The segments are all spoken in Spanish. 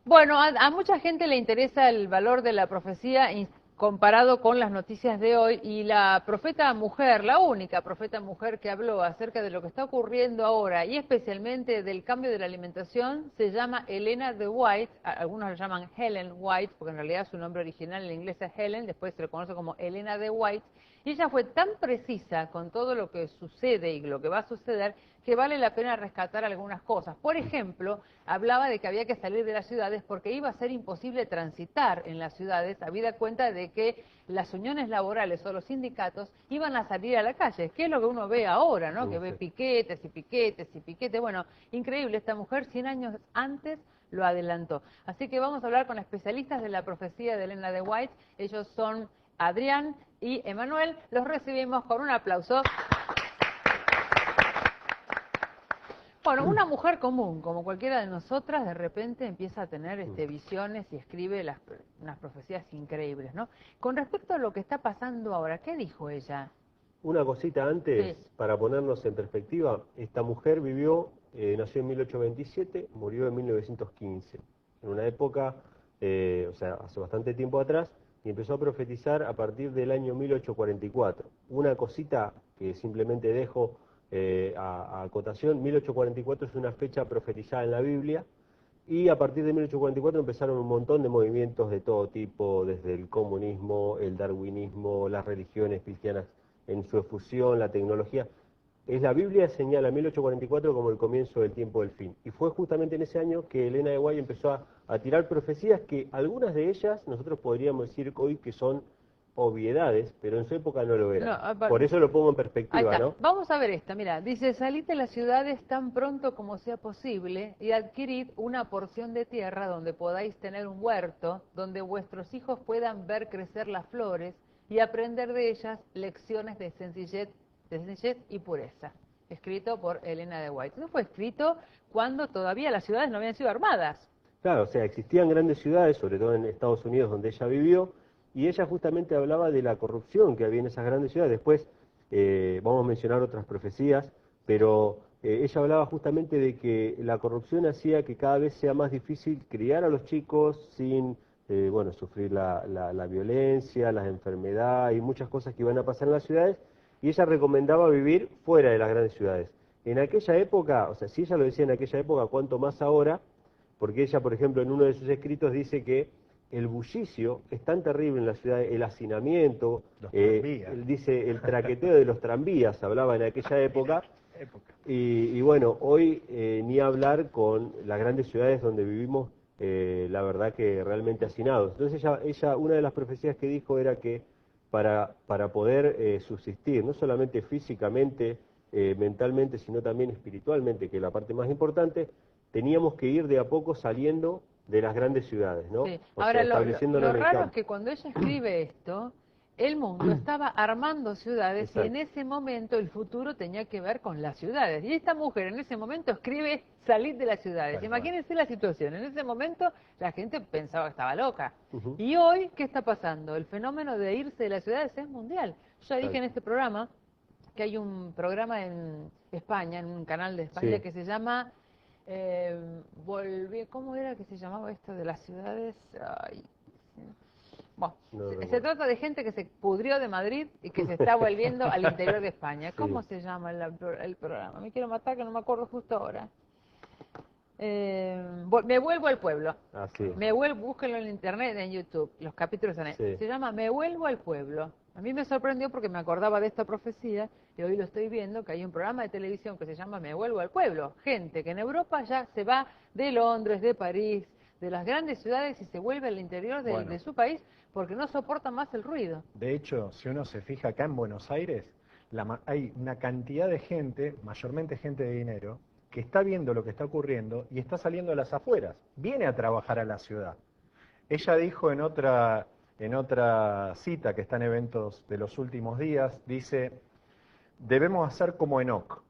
Bueno, a mucha gente le interesa el valor de la profecía comparado con las noticias de hoy, y la profeta mujer, la única profeta mujer que habló acerca de lo que está ocurriendo ahora y especialmente del cambio de la alimentación, se llama Elena de White. Algunos la llaman Helen White porque en realidad su nombre original en inglés es Helen, después se le conoce como Elena de White, y ella fue tan precisa con todo lo que sucede y lo que va a suceder que vale la pena rescatar algunas cosas. Por ejemplo, hablaba de que había que salir de las ciudades porque iba a ser imposible transitar en las ciudades, habida cuenta de que las uniones laborales o los sindicatos iban a salir a la calle, que es lo que uno ve ahora, ¿no? Que ve piquetes y piquetes y piquetes. Bueno, increíble, esta mujer 100 años antes lo adelantó. Así que vamos a hablar con especialistas de la profecía de Elena de White. Ellos son Adrián y Emanuel. Los recibimos con un aplauso. Bueno, una mujer común, como cualquiera de nosotras, de repente empieza a tener visiones y escribe unas profecías increíbles, ¿no? Con respecto a lo que está pasando ahora, ¿qué dijo ella? Una cosita antes, para ponernos en perspectiva, esta mujer nació en 1827, murió en 1915, en una época, o sea, hace bastante tiempo atrás, y empezó a profetizar a partir del año 1844. Una cosita que simplemente dejo a acotación: 1844 es una fecha profetizada en la Biblia, y a partir de 1844 empezaron un montón de movimientos de todo tipo, desde el comunismo, el darwinismo, las religiones cristianas en su efusión, la tecnología. La Biblia señala 1844 como el comienzo del tiempo del fin. Y fue justamente en ese año que Elena de White empezó a tirar profecías que algunas de ellas nosotros podríamos decir hoy que son obviedades, pero en su época no lo eran. Por eso lo pongo en perspectiva, ¿no? Vamos a ver esta, mira, dice: salid de las ciudades tan pronto como sea posible y adquirid una porción de tierra donde podáis tener un huerto, donde vuestros hijos puedan ver crecer las flores y aprender de ellas lecciones de sencillez y pureza. Escrito por Elena de White. Eso fue escrito cuando todavía las ciudades no habían sido armadas. Claro, o sea, existían grandes ciudades, sobre todo en Estados Unidos, donde ella vivió, y ella justamente hablaba de la corrupción que había en esas grandes ciudades. Después vamos a mencionar otras profecías, pero ella hablaba justamente de que la corrupción hacía que cada vez sea más difícil criar a los chicos sin, bueno, sufrir la violencia, las enfermedades y muchas cosas que iban a pasar en las ciudades, y ella recomendaba vivir fuera de las grandes ciudades. En aquella época, o sea, si ella lo decía en aquella época, cuánto más ahora, porque ella, por ejemplo, en uno de sus escritos dice que el bullicio es tan terrible en la ciudad, el hacinamiento, dice el traqueteo de los tranvías, hablaba en aquella época, y bueno, hoy ni hablar con las grandes ciudades donde vivimos, la verdad que realmente hacinados. Entonces ella, una de las profecías que dijo era que para poder subsistir, no solamente físicamente, mentalmente, sino también espiritualmente, que es la parte más importante, teníamos que ir de a poco saliendo de las grandes ciudades, ¿no? Sí. O Ahora, sea, estableciéndonos lo en el raro es campo. que cuando ella escribe esto, el mundo estaba armando ciudades y en ese momento el futuro tenía que ver con las ciudades. Y esta mujer en ese momento escribe: salir de las ciudades. Imagínense la situación. En ese momento la gente pensaba que estaba loca. Y hoy, ¿qué está pasando? El fenómeno de irse de las ciudades es mundial. Yo ya dije en este programa que hay un programa en España, en un canal de España, que se llama... ¿cómo era que se llamaba esto de las ciudades? Ay, bueno, se trata de gente que se pudrió de Madrid y que se está volviendo al interior de España. ¿Cómo se llama el programa? Me quiero matar que no me acuerdo justo ahora. Me vuelvo al pueblo. Búsquenlo en internet, en YouTube, los capítulos están ahí. Se llama Me vuelvo al pueblo. A mí me sorprendió porque me acordaba de esta profecía y hoy lo estoy viendo, que hay un programa de televisión que se llama Me vuelvo al pueblo. Gente que en Europa ya se va de Londres, de París, de las grandes ciudades y se vuelve al interior de su país porque no soporta más el ruido. De hecho, si uno se fija acá en Buenos Aires, hay una cantidad de gente, mayormente gente de dinero, que está viendo lo que está ocurriendo y está saliendo a las afueras, viene a trabajar a la ciudad. Ella dijo en otra cita que está en Eventos de los Últimos Días, dice: debemos hacer como Enoc,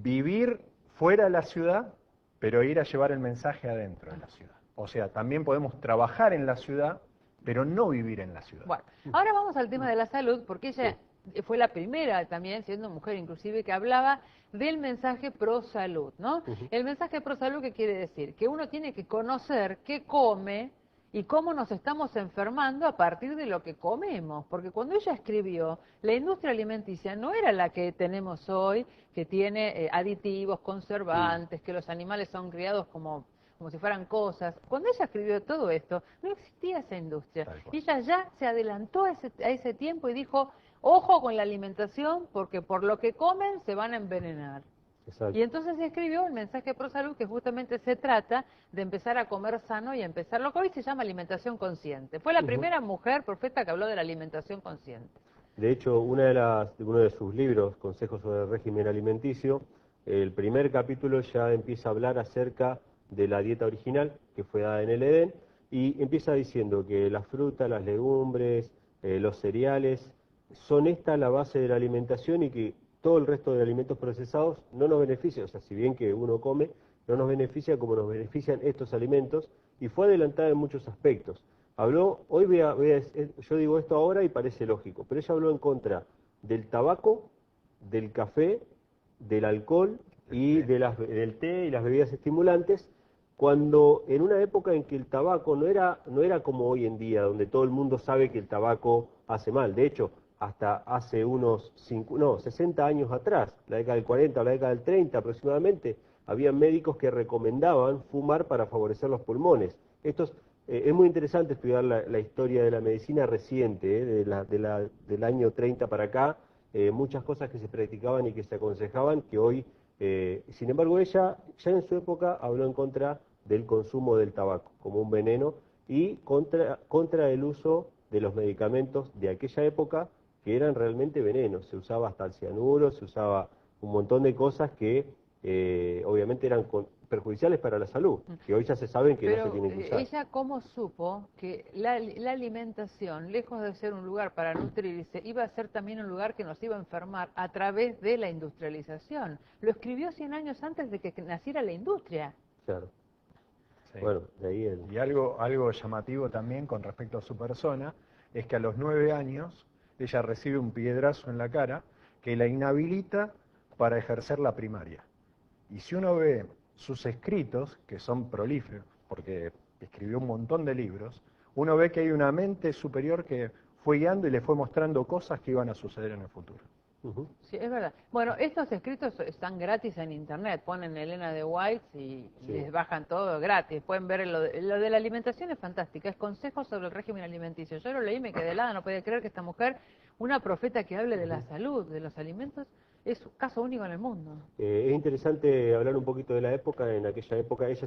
vivir fuera de la ciudad, pero ir a llevar el mensaje adentro de la ciudad. O sea, también podemos trabajar en la ciudad, pero no vivir en la ciudad. Bueno, ahora vamos al tema de la salud, porque ella fue la primera también, siendo mujer inclusive, que hablaba del mensaje pro salud, ¿no? El mensaje pro salud, ¿qué quiere decir? Que uno tiene que conocer qué come y cómo nos estamos enfermando a partir de lo que comemos, porque cuando ella escribió, la industria alimenticia no era la que tenemos hoy, que tiene aditivos, conservantes, que los animales son criados como si fueran cosas. Cuando ella escribió todo esto, no existía esa industria. Y ella ya se adelantó a ese tiempo y dijo, ojo con la alimentación, porque por lo que comen se van a envenenar. Exacto. Y entonces escribió el mensaje pro salud, que justamente se trata de empezar a comer sano y empezar lo que hoy se llama alimentación consciente. Fue la primera mujer profeta que habló de la alimentación consciente. De hecho, uno de sus libros, Consejos sobre el régimen alimenticio, el primer capítulo ya empieza a hablar acerca de la dieta original que fue dada en el Edén, y empieza diciendo que las frutas, las legumbres, los cereales, son esta la base de la alimentación y que todo el resto de alimentos procesados no nos beneficia, o sea, si bien que uno come, no nos beneficia como nos benefician estos alimentos, y fue adelantada en muchos aspectos. Habló, yo digo esto ahora y parece lógico, pero ella habló en contra del tabaco, del café, del alcohol y del té y las bebidas estimulantes, cuando en una época en que el tabaco no era como hoy en día, donde todo el mundo sabe que el tabaco hace mal. De hecho, hasta hace unos 60 años atrás, la década del 40 o la década del 30 aproximadamente, había médicos que recomendaban fumar para favorecer los pulmones. Es muy interesante estudiar la historia de la medicina reciente, del año 30 para acá, muchas cosas que se practicaban y que se aconsejaban, que hoy, sin embargo, ella ya en su época habló en contra del consumo del tabaco como un veneno y contra el uso de los medicamentos de aquella época que eran realmente venenos. Se usaba hasta el cianuro, se usaba un montón de cosas que obviamente eran perjudiciales para la salud, que hoy ya se saben que no se tienen que usar. ¿Ella cómo supo que la alimentación, lejos de ser un lugar para nutrirse, iba a ser también un lugar que nos iba a enfermar a través de la industrialización? Lo escribió 100 años antes de que naciera la industria. Claro. Sí. Bueno, de ahí Y algo llamativo también con respecto a su persona, es que a los 9 años ella recibe un piedrazo en la cara que la inhabilita para ejercer la primaria. Y si uno ve sus escritos, que son prolíferos, porque escribió un montón de libros, uno ve que hay una mente superior que fue guiando y le fue mostrando cosas que iban a suceder en el futuro. Sí, es verdad. Bueno, estos escritos están gratis en internet, ponen Elena de White y les bajan todo gratis. Pueden ver lo de la alimentación, es fantástico, es Consejos sobre el régimen alimenticio. Yo lo leí, me quedé helada, no podía creer que esta mujer, una profeta que hable de la salud, de los alimentos, es un caso único en el mundo. Es interesante hablar un poquito de la época. En aquella época ella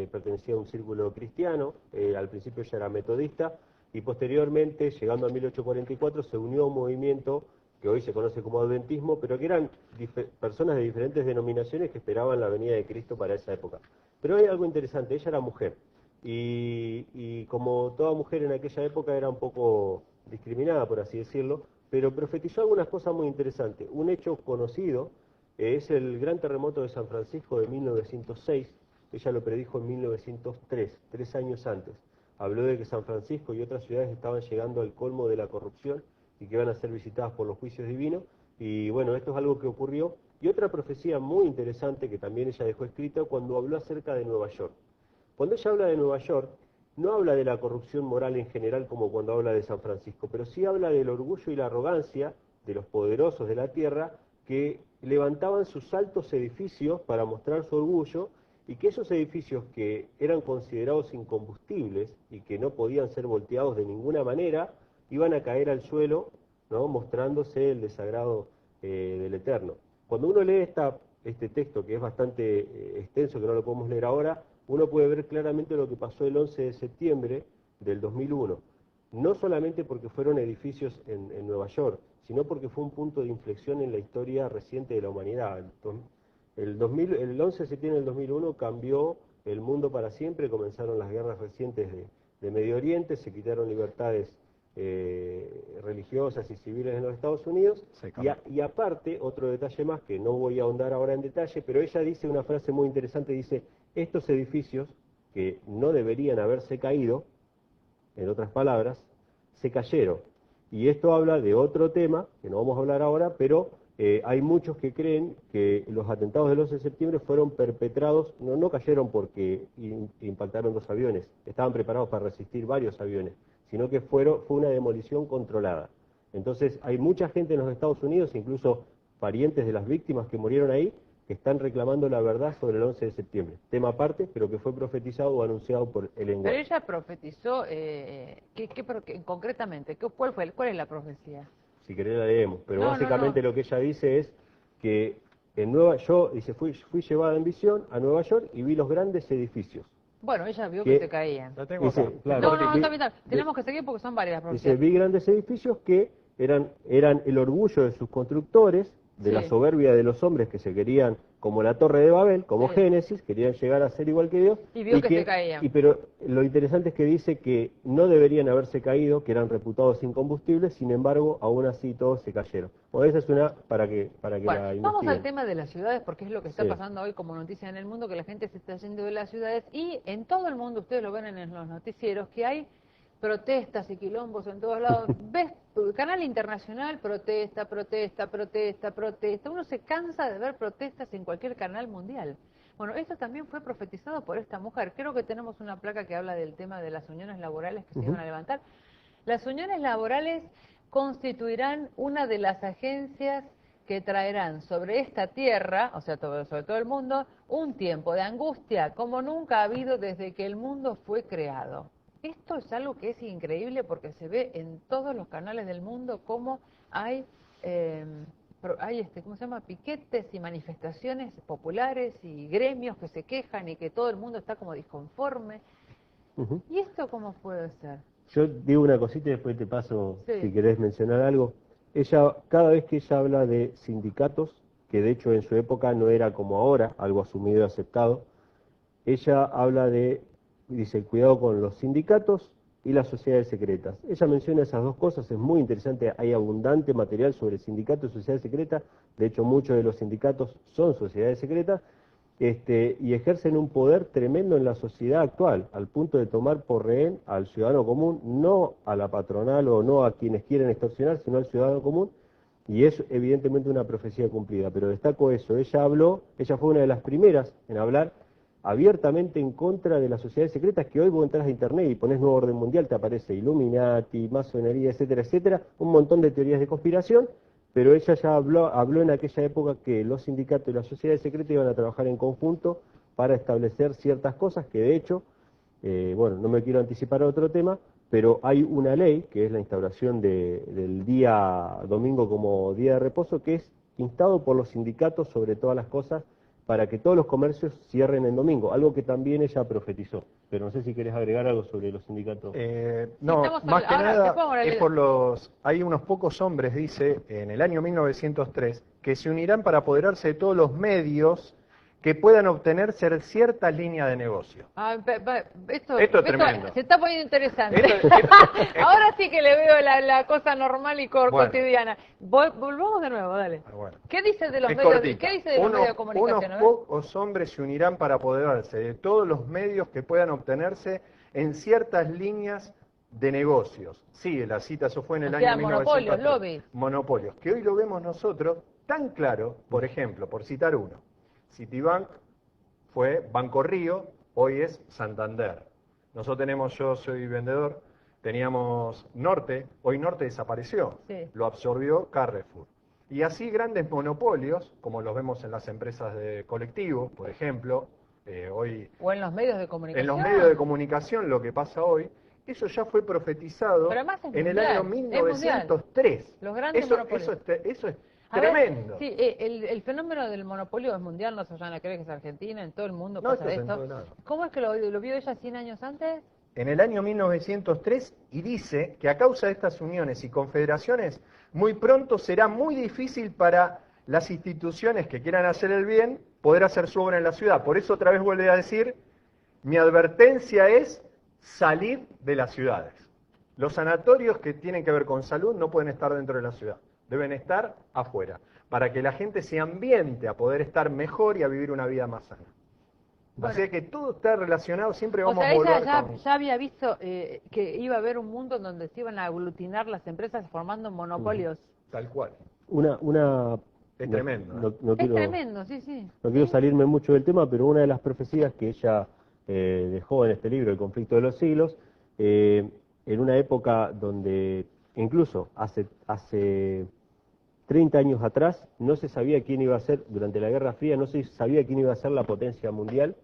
pertenecía a un círculo cristiano, al principio ella era metodista, y posteriormente, llegando a 1844, se unió a un movimiento que hoy se conoce como adventismo, pero que eran personas de diferentes denominaciones que esperaban la venida de Cristo para esa época. Pero hay algo interesante, ella era mujer, y como toda mujer en aquella época era un poco discriminada, por así decirlo, pero profetizó algunas cosas muy interesantes. Un hecho conocido es el gran terremoto de San Francisco de 1906, ella lo predijo en 1903, 3 años antes. Habló de que San Francisco y otras ciudades estaban llegando al colmo de la corrupción y que iban a ser visitadas por los juicios divinos, y bueno, esto es algo que ocurrió. Y otra profecía muy interesante que también ella dejó escrita cuando habló acerca de Nueva York. Cuando ella habla de Nueva York, no habla de la corrupción moral en general como cuando habla de San Francisco, pero sí habla del orgullo y la arrogancia de los poderosos de la tierra que levantaban sus altos edificios para mostrar su orgullo, y que esos edificios que eran considerados incombustibles y que no podían ser volteados de ninguna manera, iban a caer al suelo, ¿no?, mostrándose el desagrado del Eterno. Cuando uno lee este texto, que es bastante extenso, que no lo podemos leer ahora, uno puede ver claramente lo que pasó el 11 de septiembre del 2001. No solamente porque fueron edificios en Nueva York, sino porque fue un punto de inflexión en la historia reciente de la humanidad. El 11 de septiembre del 2001 cambió el mundo para siempre, comenzaron las guerras recientes de Medio Oriente, se quitaron libertades religiosas y civiles en los Estados Unidos, y aparte, otro detalle más que no voy a ahondar ahora en detalle, pero ella dice una frase muy interesante, dice: estos edificios que no deberían haberse caído, en otras palabras, se cayeron, Y esto habla de otro tema, que no vamos a hablar ahora, pero hay muchos que creen que los atentados del 11 de septiembre fueron perpetrados, no cayeron porque impactaron 2 aviones, estaban preparados para resistir varios aviones, sino que fue una demolición controlada. Entonces hay mucha gente en los Estados Unidos, incluso parientes de las víctimas que murieron ahí, que están reclamando la verdad sobre el 11 de septiembre. Tema aparte, pero que fue profetizado o anunciado por el lenguaje. Pero ella profetizó, concretamente, ¿cuál es la profecía? Si querés la leemos, pero No, básicamente lo que ella dice es que dice, fui llevada en visión a Nueva York y vi los grandes edificios. Bueno, ella vio que se caían. La tengo Dice, acá. claro, Está bien. Tenemos que seguir porque son varias las dice, profecías. vi grandes edificios que eran el orgullo de sus constructores, de la Sí. soberbia de los hombres que se querían, como la Torre de Babel, como Sí. Génesis, querían llegar a ser igual que Dios. Y vio que se caían. Pero lo interesante es que dice que no deberían haberse caído, que eran reputados incombustibles, sin embargo, aún así todos se cayeron. Bueno, esa es una para que Bueno, la vamos investiguen. al tema de las ciudades porque es lo que está Sí. pasando hoy como noticia en el mundo, que la gente se está yendo de las ciudades y en todo el mundo, ustedes lo ven en los noticieros, que hay protestas y quilombos en todos lados. Ves, canal internacional, protesta. Uno se cansa de ver protestas en cualquier canal mundial. Bueno, esto también fue profetizado por esta mujer. Creo que tenemos una placa que habla del tema de las uniones laborales que se iban a levantar. Las uniones laborales constituirán una de las agencias que traerán sobre esta tierra, o sea, sobre todo el mundo, un tiempo de angustia como nunca ha habido desde que el mundo fue creado. Esto es algo que es increíble porque se ve en todos los canales del mundo cómo hay, ¿cómo se llama? Piquetes y manifestaciones populares y gremios que se quejan y que todo el mundo está como disconforme. Ujú. ¿Y esto cómo puede ser? Yo digo una cosita y después te paso, Sí. si querés mencionar algo. Ella, cada vez que ella habla de sindicatos, que de hecho en su época no era como ahora, algo asumido y aceptado, ella habla dice, cuidado con los sindicatos y las sociedades secretas. Ella menciona esas dos cosas, es muy interesante, hay abundante material sobre sindicatos y sociedades secretas, de hecho muchos de los sindicatos son sociedades secretas, y ejercen un poder tremendo en la sociedad actual, al punto de tomar por rehén al ciudadano común, no a la patronal o no a quienes quieren extorsionar, sino al ciudadano común, y es evidentemente una profecía cumplida, pero destaco eso, ella fue una de las primeras en hablar abiertamente en contra de las sociedades secretas, que hoy vos entras a internet y pones Nuevo Orden Mundial, te aparece Illuminati, masonería, etcétera, un montón de teorías de conspiración, pero ella ya habló en aquella época que los sindicatos y las sociedades secretas iban a trabajar en conjunto para establecer ciertas cosas que de hecho, bueno, no me quiero anticipar a otro tema, pero hay una ley, que es la instauración del día domingo como día de reposo, que es instado por los sindicatos sobre todas las cosas, para que todos los comercios cierren en domingo, algo que también ella profetizó. Pero no sé si querés agregar algo sobre los sindicatos. No, Estamos más que ahora, nada ahora es por hay unos pocos hombres, dice, en el año 1903, que se unirán para apoderarse de todos los medios que puedan obtener ciertas líneas de negocio. Esto es tremendo. se está poniendo interesante. Esto- Ahora sí que le veo la cosa normal y Bueno. cotidiana. Volvamos de nuevo, dale. Bueno. ¿Qué dice de los Es medios? cortita. ¿Qué dice de los medios de comunicación? Unos A ver. pocos hombres se unirán para apoderarse de todos los medios que puedan obtenerse en ciertas líneas de negocios. Sí, la cita, eso fue en el O sea, año monopolios, 1903. lobbies. Monopolios, que hoy lo vemos nosotros tan claro, por ejemplo, por citar uno. Citibank fue Banco Río, hoy es Santander. Nosotros tenemos, yo soy vendedor, teníamos Norte, hoy Norte desapareció, Sí. lo absorbió Carrefour. Y así grandes monopolios, como los vemos en las empresas de colectivos, por ejemplo, hoy O en los medios de comunicación. en los medios de comunicación, lo que pasa hoy, eso ya fue profetizado Pero además es en el mundial, año es mundial. 1903. Los grandes eso, monopolios. eso es A ver, tremendo. sí, el fenómeno del monopolio es mundial, no se vayan a creer que es Argentina, en todo el mundo No, pasa esto es en esto. todos lados. ¿Cómo es que lo vio ella 100 años antes? En el año 1903 y dice que a causa de estas uniones y confederaciones, muy pronto será muy difícil para las instituciones que quieran hacer el bien poder hacer su obra en la ciudad. Por eso otra vez vuelve a decir, mi advertencia es salir de las ciudades. Los sanatorios que tienen que ver con salud no pueden estar dentro de la ciudad, deben estar afuera, para que la gente se ambiente a poder estar mejor y a vivir una vida más sana. Bueno, Así que todo está relacionado, siempre o vamos sea, a volver ella con... ya había visto que iba a haber un mundo en donde se iban a aglutinar las empresas formando monopolios. Tal cual. Una, Es no, tremendo, ¿eh? no Es quiero, tremendo, sí, sí. no quiero ¿Sí? salirme mucho del tema, pero una de las profecías que ella dejó en este libro, El conflicto de los siglos, en una época donde incluso hace 30 años atrás no se sabía quién iba a ser, durante la Guerra Fría, no se sabía quién iba a ser la potencia mundial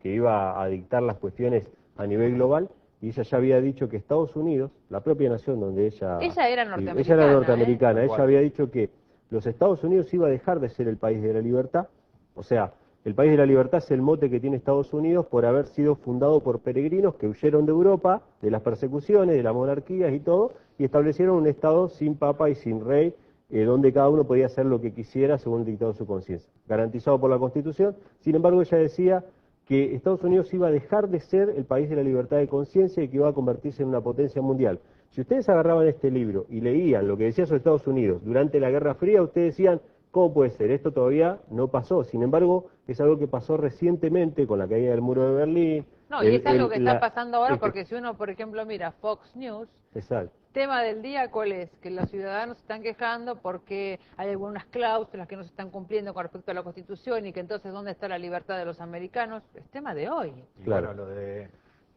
que iba a dictar las cuestiones a nivel global, y ella ya había dicho que Estados Unidos, la propia nación donde Ella era ella era norteamericana, ¿eh? norteamericana, Tal ella cual. había dicho que los Estados Unidos iba a dejar de ser el país de la libertad, o sea, el país de la libertad es el mote que tiene Estados Unidos por haber sido fundado por peregrinos que huyeron de Europa, de las persecuciones, de las monarquías y todo, y establecieron un Estado sin papa y sin rey, donde cada uno podía hacer lo que quisiera según el dictado de su conciencia, garantizado por la Constitución. Sin embargo, ella decía que Estados Unidos iba a dejar de ser el país de la libertad de conciencia y que iba a convertirse en una potencia mundial. Si ustedes agarraban este libro y leían lo que decía sobre Estados Unidos durante la Guerra Fría, ustedes decían, ¿cómo puede ser? Esto todavía no pasó. Sin embargo, es algo que pasó recientemente con la caída del muro de Berlín. No, y es algo que está la- pasando ahora el que- porque si uno, por ejemplo, mira Fox News, Exacto. tema del día, ¿cuál es? Que los ciudadanos se están quejando porque hay algunas cláusulas que no se están cumpliendo con respecto a la Constitución y que entonces ¿dónde está la libertad de los americanos? Es tema de hoy. Y Claro. bueno,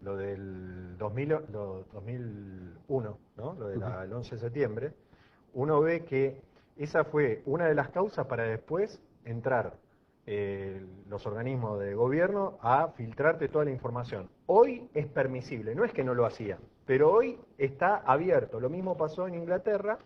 lo del 2001, ¿no? Lo del 11 de septiembre, uno ve que esa fue una de las causas para después entrar los organismos de gobierno a filtrarte toda la información. Hoy es permisible, no es que no lo hacían, pero hoy está abierto. Lo mismo pasó en Inglaterra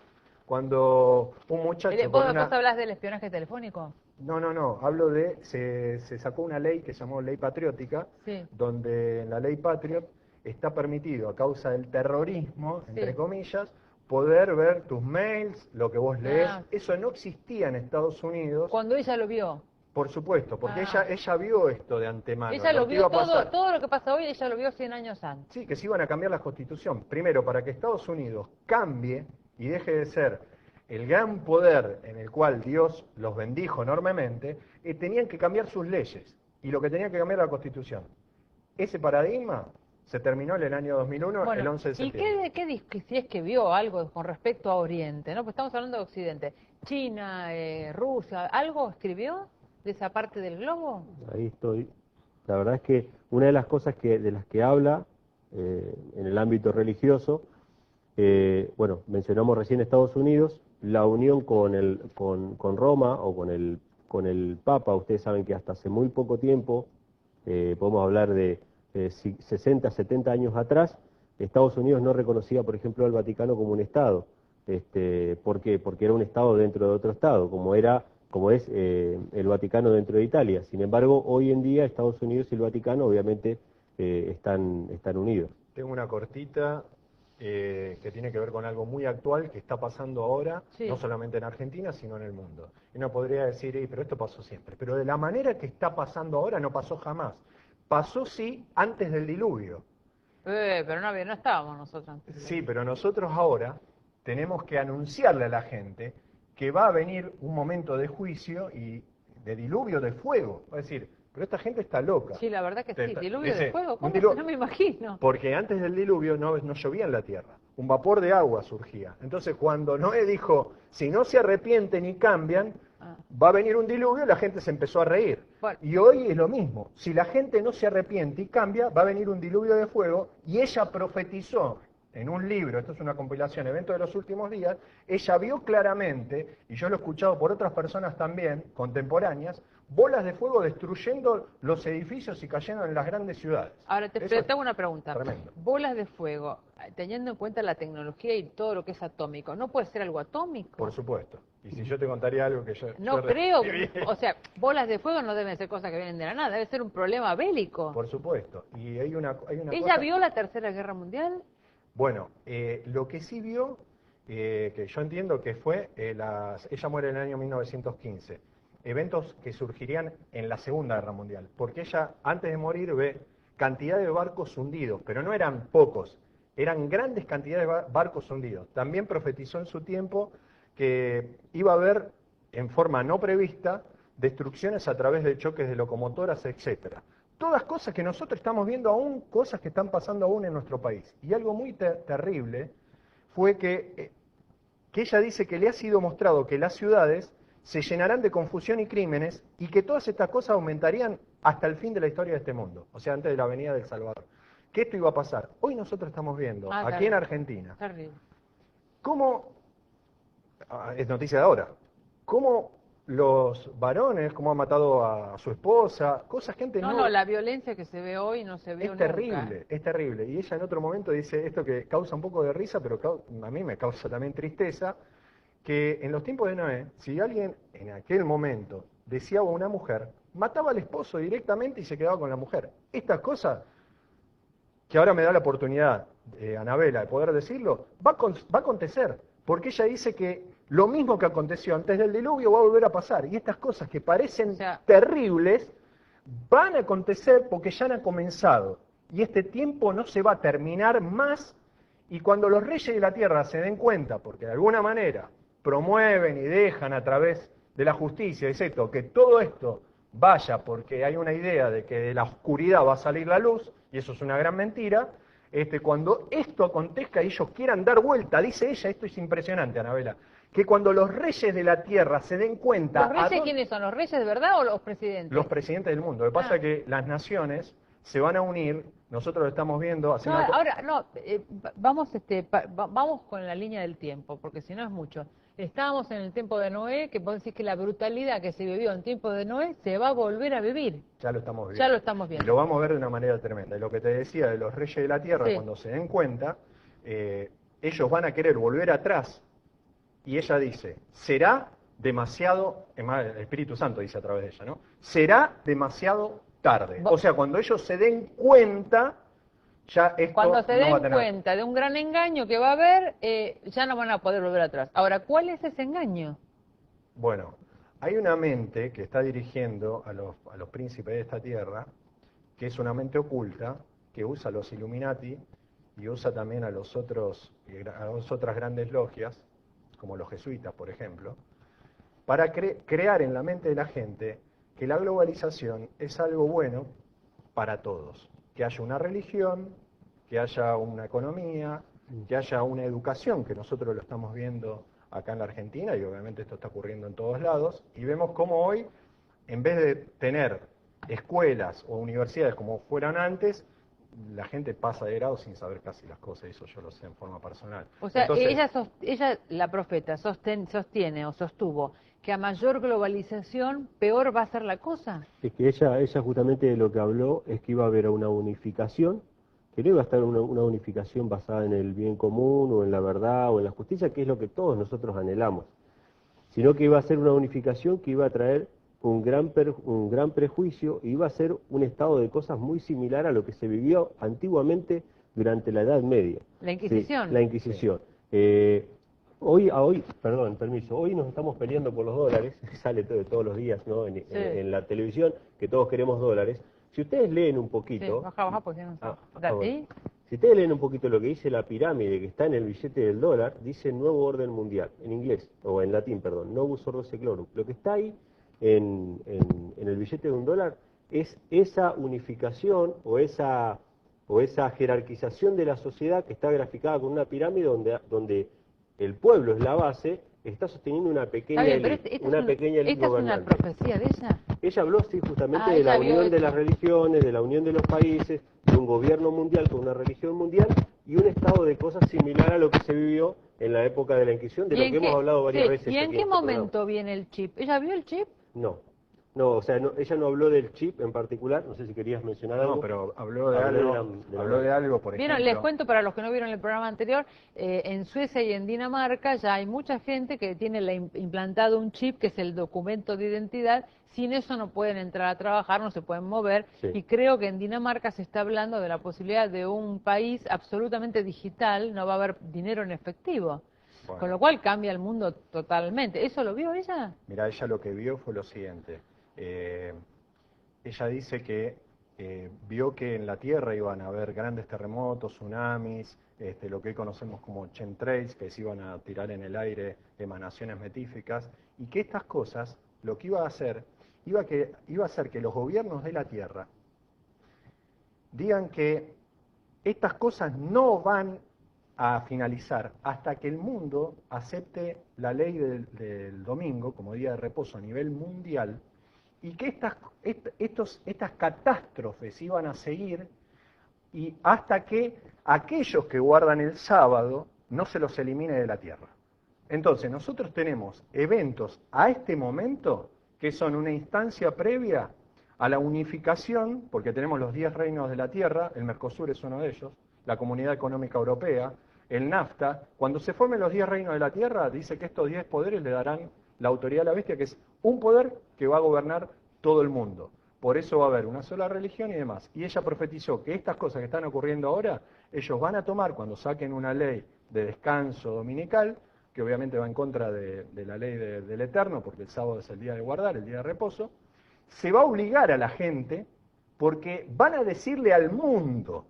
cuando un muchacho ¿Vos, con vos una... hablas del espionaje telefónico? No, hablo de, se sacó una ley que se llamó Ley Patriótica, Sí. donde en la Ley Patriot está permitido, a causa del terrorismo, entre comillas, poder ver tus mails, lo que vos lees. Ah. Eso no existía en Estados Unidos, Cuando ella lo vio. por supuesto, porque Ah. ía vio esto de antemano. Ella lo que iba vio a pasar. todo lo que pasa hoy, ella lo vio 100 años antes. Sí, que se iban a cambiar la Constitución. Primero, para que Estados Unidos cambie y deje de ser el gran poder en el cual Dios los bendijo enormemente, tenían que cambiar sus leyes. Y lo que tenían que cambiar era la Constitución. Ese paradigma se terminó en el año 2001, Bueno, el 11 de ¿y septiembre. si es que vio algo con respecto a Oriente, ¿no? Pues estamos hablando de Occidente. China, Rusia, ¿algo escribió de esa parte del globo? Ahí estoy. La verdad es que una de las cosas de las que habla en el ámbito religioso, bueno, mencionamos recién Estados Unidos, la unión con Roma o con el Papa. Ustedes saben que hasta hace muy poco tiempo, podemos hablar de 60, 70 años atrás, Estados Unidos no reconocía, por ejemplo, al Vaticano como un Estado. ¿Por qué? Porque era un Estado dentro de otro Estado, como es el Vaticano dentro de Italia. Sin embargo, hoy en día Estados Unidos y el Vaticano obviamente están unidos. Tengo una cortita que tiene que ver con algo muy actual que está pasando ahora, Sí. no solamente en Argentina, sino en el mundo. Y uno podría decir, pero esto pasó siempre. Pero de la manera que está pasando ahora no pasó jamás. Pasó sí antes del diluvio. Pero no estábamos nosotros antes. Sí, pero nosotros ahora tenemos que anunciarle a la gente que va a venir un momento de juicio y de diluvio de fuego. Va a decir, pero esta gente está loca. Sí, la verdad que sí. ¿Diluvio Dice, de fuego? un ¿Cómo? No me imagino. Porque antes del diluvio no llovía en la tierra, un vapor de agua surgía. Entonces cuando Noé dijo, si no se arrepienten y cambian, va a venir un diluvio, la gente se empezó a reír. Bueno. Y hoy es lo mismo, si la gente no se arrepiente y cambia, va a venir un diluvio de fuego, y ella profetizó en un libro, esto es una compilación, Eventos de los Últimos Días, ella vio claramente, y yo lo he escuchado por otras personas también, contemporáneas, bolas de fuego destruyendo los edificios y cayendo en las grandes ciudades. Ahora te Eso hago una pregunta. tremendo. Bolas de fuego, teniendo en cuenta la tecnología y todo lo que es atómico, ¿no puede ser algo atómico? Por supuesto. Y si yo te contaría algo que yo... No yo creo, recibí. o sea, bolas de fuego no deben ser cosas que vienen de la nada, debe ser un problema bélico. Por supuesto. Y hay una ¿Ella cosa... vio la Tercera Guerra Mundial? Bueno, lo que sí vio, que yo entiendo que fue, ella muere en el año 1915, eventos que surgirían en la Segunda Guerra Mundial, porque ella antes de morir ve cantidad de barcos hundidos, pero no eran pocos, eran grandes cantidades de barcos hundidos. También profetizó en su tiempo que iba a haber, en forma no prevista, destrucciones a través de choques de locomotoras, etcétera. Todas cosas que nosotros estamos viendo aún, cosas que están pasando aún en nuestro país. Y algo muy terrible fue que ella dice que le ha sido mostrado que las ciudades se llenarán de confusión y crímenes y que todas estas cosas aumentarían hasta el fin de la historia de este mundo, o sea, antes de la venida del Salvador. Que esto iba a pasar. Hoy nosotros estamos viendo, aquí en Argentina, cómo, es noticia de ahora, cómo los varones, cómo han matado a su esposa, cosas, gente no, la violencia que se ve hoy no se vio nunca. Es terrible. Y ella en otro momento dice esto que causa un poco de risa, pero a mí me causa también tristeza, que en los tiempos de Noé, si alguien en aquel momento deseaba a una mujer, mataba al esposo directamente y se quedaba con la mujer. Estas cosas, que ahora me da la oportunidad, Anabela, de poder decirlo, va a acontecer, porque ella dice que lo mismo que aconteció antes del diluvio va a volver a pasar, y estas cosas que parecen terribles, van a acontecer porque ya han comenzado, y este tiempo no se va a terminar más, y cuando los reyes de la tierra se den cuenta, porque de alguna manera promueven y dejan a través de la justicia, excepto que todo esto vaya porque hay una idea de que de la oscuridad va a salir la luz, y eso es una gran mentira, cuando esto acontezca y ellos quieran dar vuelta, dice ella, esto es impresionante, Anabela, que cuando los reyes de la tierra se den cuenta... ¿Los reyes quiénes son? ¿Los reyes de verdad o los presidentes? Los presidentes del mundo. Lo que pasa es que las naciones se van a unir, nosotros lo estamos viendo... Vamos con la línea del tiempo, porque si no es mucho. Estábamos en el tiempo de Noé, que vos decís que la brutalidad que se vivió en tiempo de Noé se va a volver a vivir. Ya lo estamos viendo. Ya lo estamos viendo. Y lo vamos a ver de una manera tremenda. Y lo que te decía de los reyes de la tierra, cuando se den cuenta, ellos van a querer volver atrás. Y ella dice, será demasiado, el Espíritu Santo dice a través de ella, ¿no? Será demasiado tarde. O sea, cuando ellos se den cuenta, ya esto cuando se no va a den tener... cuenta de un gran engaño que va a haber, ya no van a poder volver atrás. Ahora, ¿cuál es ese engaño? Bueno, hay una mente que está dirigiendo a los príncipes de esta tierra, que es una mente oculta, que usa a los Illuminati y usa también a las otras grandes logias, como los jesuitas, por ejemplo, para crear en la mente de la gente que la globalización es algo bueno para todos. Que haya una religión, que haya una economía, que haya una educación, que nosotros lo estamos viendo acá en la Argentina, y obviamente esto está ocurriendo en todos lados, y vemos cómo hoy, en vez de tener escuelas o universidades como fueran antes, la gente pasa de grado sin saber casi las cosas, eso yo lo sé en forma personal. O sea, entonces, ella, la profeta, sostiene o sostuvo que a mayor globalización, peor va a ser la cosa. Es que ella justamente de lo que habló es que iba a haber una unificación, que no iba a estar una unificación basada en el bien común o en la verdad o en la justicia, que es lo que todos nosotros anhelamos, sino que iba a ser una unificación que iba a traer un gran prejuicio y iba a ser un estado de cosas muy similar a lo que se vivió antiguamente durante la Edad Media. La Inquisición. Sí, la Inquisición. Hoy nos estamos peleando por los dólares, sale todos los días, ¿no? En la televisión, que todos queremos dólares. Si ustedes leen un poquito... Sí, baja porque no sé. Si ustedes leen un poquito lo que dice la pirámide que está en el billete del dólar, dice Nuevo Orden Mundial, en inglés, o en latín, perdón, Novus Ordo Seclorum. Lo que está ahí en el billete de $1 es esa unificación o esa jerarquización de la sociedad que está graficada con una pirámide donde el pueblo es la base, está sosteniendo una pequeña élite gobernante. ¿Esta es una profecía de ella? Ella habló, sí, justamente de la unión de las religiones, de la unión de los países, de un gobierno mundial con una religión mundial y un estado de cosas similar a lo que se vivió en la época de la Inquisición, de lo que hemos hablado varias veces. ¿Y en qué momento viene el chip? ¿Ella vio el chip? No, o sea, ella no habló del chip en particular, no sé si querías mencionar algo. No, pero habló de algo, por ejemplo. Les cuento para los que no vieron el programa anterior, en Suecia y en Dinamarca ya hay mucha gente que tiene implantado un chip, que es el documento de identidad. Sin eso no pueden entrar a trabajar, no se pueden mover, y creo que en Dinamarca se está hablando de la posibilidad de un país absolutamente digital, no va a haber dinero en efectivo. Bueno. Con lo cual cambia el mundo totalmente. ¿Eso lo vio ella? Mira, ella lo que vio fue lo siguiente. Ella dice que vio que en la Tierra iban a haber grandes terremotos, tsunamis, lo que hoy conocemos como chemtrails, que se iban a tirar en el aire emanaciones metíficas, y que estas cosas lo que iba a hacer, iba a hacer que los gobiernos de la Tierra digan que estas cosas no van a finalizar hasta que el mundo acepte la ley del domingo como día de reposo a nivel mundial, y que estas catástrofes iban a seguir, y hasta que aquellos que guardan el sábado no se los elimine de la tierra. Entonces, nosotros tenemos eventos a este momento que son una instancia previa a la unificación, porque tenemos los 10 reinos de la tierra, el Mercosur es uno de ellos, la Comunidad Económica Europea, el NAFTA. Cuando se formen los 10 reinos de la tierra, dice que estos 10 poderes le darán la autoridad a la bestia, que es un poder que va a gobernar todo el mundo. Por eso va a haber una sola religión y demás. Y ella profetizó que estas cosas que están ocurriendo ahora, ellos van a tomar cuando saquen una ley de descanso dominical, que obviamente va en contra de la ley del Eterno, porque el sábado es el día de guardar, el día de reposo. Se va a obligar a la gente, porque van a decirle al mundo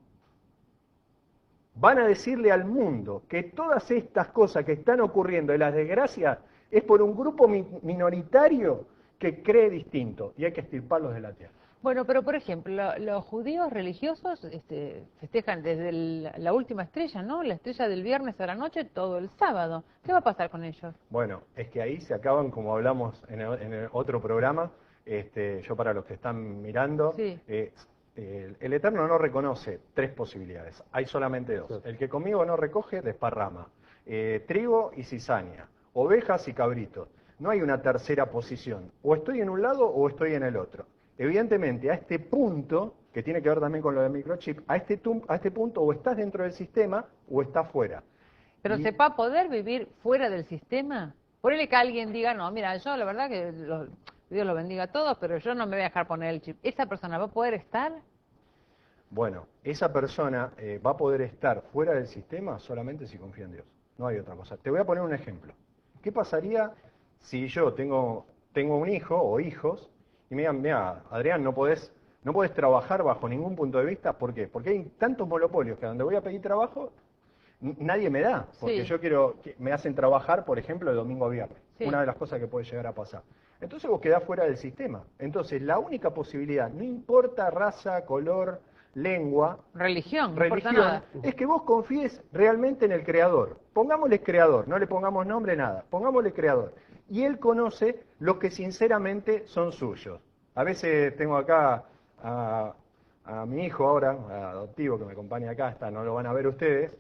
que todas estas cosas que están ocurriendo de las desgracias es por un grupo minoritario que cree distinto, y hay que extirparlos de la tierra. Bueno, pero por ejemplo, los judíos religiosos festejan desde la última estrella, ¿no? La estrella del viernes a la noche, todo el sábado. ¿Qué va a pasar con ellos? Bueno, es que ahí se acaban, como hablamos en el otro programa, yo para los que están mirando, Sí. El Eterno no reconoce 3 posibilidades, hay solamente 2. El que conmigo no recoge, desparrama. Trigo y cizaña, ovejas y cabritos. No hay una tercera posición, o estoy en un lado o estoy en el otro. Evidentemente, a este punto, que tiene que ver también con lo del microchip, a este punto o estás dentro del sistema o estás fuera. ¿Pero Y- se va a poder vivir fuera del sistema? Ponele que alguien diga, no, mira, yo la verdad que Dios lo bendiga a todos, pero yo no me voy a dejar poner el chip. ¿Esa persona va a poder estar? Bueno, esa persona va a poder estar fuera del sistema solamente si confía en Dios. No hay otra cosa. Te voy a poner un ejemplo. ¿Qué pasaría si yo tengo un hijo o hijos y me digan, mira, Adrián, no podés trabajar bajo ningún punto de vista? ¿Por qué? Porque hay tantos monopolios que donde voy a pedir trabajo, nadie me da. Porque Sí. yo quiero, me hacen trabajar, por ejemplo, de domingo a viernes. Sí. Una de las cosas que puede llegar a pasar. Entonces vos quedás fuera del sistema. Entonces la única posibilidad, no importa raza, color, lengua, Religión, no importa religión, nada. es que vos confíes realmente en el Creador. Pongámosle Creador, no le pongamos nombre, nada. Pongámosle Creador. Y Él conoce los que sinceramente son suyos. A veces tengo acá a mi hijo ahora, adoptivo, que me acompaña acá, no lo van a ver ustedes,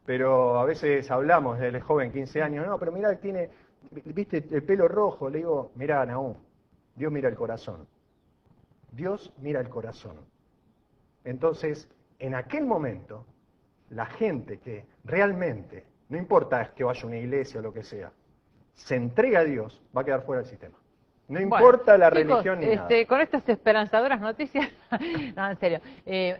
pero a veces hablamos del joven, 15 años, no, pero mirá, tiene, viste, el pelo rojo. Le digo, mirá, Nahum, Dios mira el corazón. Dios mira el corazón. Entonces, en aquel momento, la gente que realmente, no importa que vaya a una iglesia o lo que sea, se entrega a Dios, va a quedar fuera del sistema. No Bueno, importa la chicos, religión ni nada. con estas esperanzadoras noticias, no, en serio,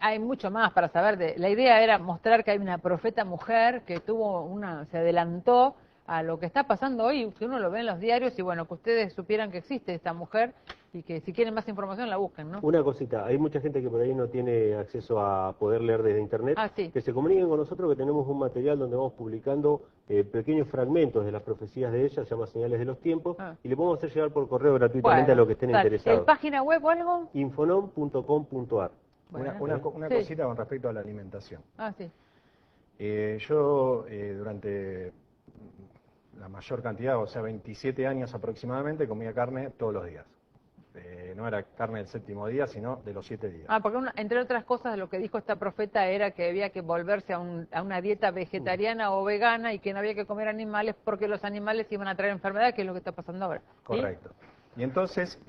hay mucho más para saber. La idea era mostrar que hay una profeta mujer que se adelantó a lo que está pasando hoy, que uno lo ve en los diarios, y bueno, que ustedes supieran que existe esta mujer y que si quieren más información la busquen, ¿no? Una cosita, hay mucha gente que por ahí no tiene acceso a poder leer desde internet, Ah, sí. que se comuniquen con nosotros, que tenemos un material donde vamos publicando pequeños fragmentos de las profecías de ella, se llama Señales de los Tiempos, y le podemos hacer llegar por correo gratuitamente a los que estén dale. interesados. ¿Página web o algo? Infonom.com.ar. Sí. Una cosita con respecto a la alimentación. Ah, sí. Yo durante la mayor cantidad, o sea, 27 años aproximadamente, comía carne todos los días. No era carne del 7º día, sino de los 7 días. Ah, porque entre otras cosas lo que dijo esta profeta era que había que volverse a una dieta vegetariana o vegana y que no había que comer animales porque los animales iban a traer enfermedad, que es lo que está pasando ahora. ¿Sí? Correcto. Y entonces,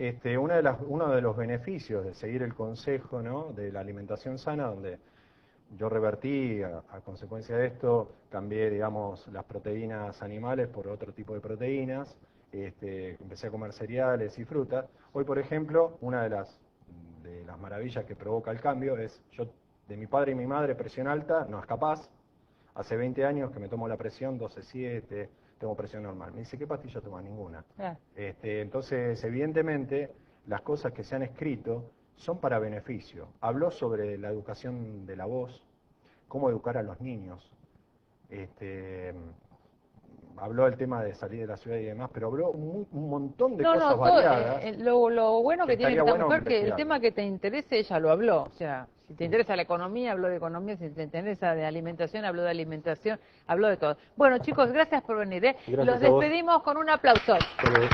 uno de los beneficios de seguir el consejo, ¿no?, de la alimentación sana, donde yo revertí a consecuencia de esto, cambié, digamos, las proteínas animales por otro tipo de proteínas, empecé a comer cereales y frutas. Hoy, por ejemplo, una de las maravillas que provoca el cambio es, yo, de mi padre y mi madre, presión alta, no es capaz. Hace 20 años que me tomo la presión, 12,7, tengo presión normal. Me dice, ¿qué pastilla tomas? Ninguna. Entonces, evidentemente, las cosas que se han escrito son para beneficio. Habló sobre la educación de la voz, cómo educar a los niños. habló del tema de salir de la ciudad y demás, pero habló un montón de No, cosas no, variadas. lo bueno que tiene esta estaría bueno mujer, que el investigar. tema que te interese, ella lo habló. O sea, si te interesa la economía, habló de economía, si te interesa de alimentación, habló de alimentación, habló de todo. Bueno, chicos, gracias por venir. Gracias Los a vos. despedimos con un aplauso. Hasta luego.